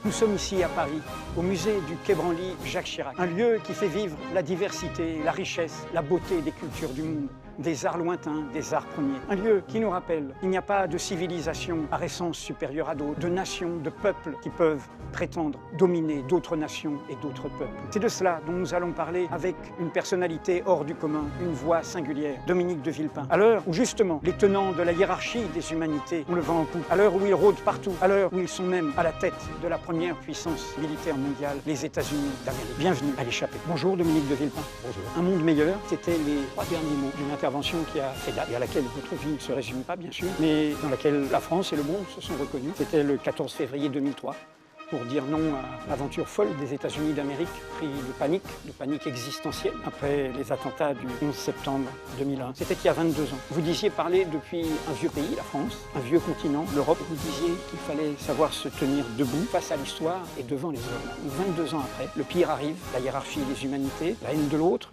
Nous sommes ici à Paris, au musée du Quai Branly Jacques Chirac, un lieu qui fait vivre la diversité, la richesse, la beauté des cultures du monde, des arts lointains, des arts premiers. Un lieu qui nous rappelle qu'il n'y a pas de civilisation par essence supérieure à d'autres, de nations, de peuples qui peuvent prétendre dominer d'autres nations et d'autres peuples. C'est de cela dont nous allons parler avec une personnalité hors du commun, une voix singulière, Dominique de Villepin. À l'heure où justement les tenants de la hiérarchie des humanités ont le vent en poupe, à l'heure où ils rôdent partout, à l'heure où ils sont même à la tête de la première puissance militaire mondiale, les États-Unis d'Amérique. Bienvenue à l'échappée. Bonjour Dominique de Villepin. Bonjour. Un monde meilleur, c'était les 3 derniers mots d'une intervention qui a fait date et à laquelle votre vie ne se résume pas bien sûr, mais dans laquelle la France et le monde se sont reconnus. C'était le 14 février 2003. Pour dire non à l'aventure folle des États-Unis d'Amérique, pris de panique existentielle, après les attentats du 11 septembre 2001. C'était il y a 22 ans. Vous disiez parler depuis un vieux pays, la France, un vieux continent, l'Europe. Vous disiez qu'il fallait savoir se tenir debout face à l'histoire et devant les hommes. 22 ans après, le pire arrive, la hiérarchie des humanités, la haine de l'autre,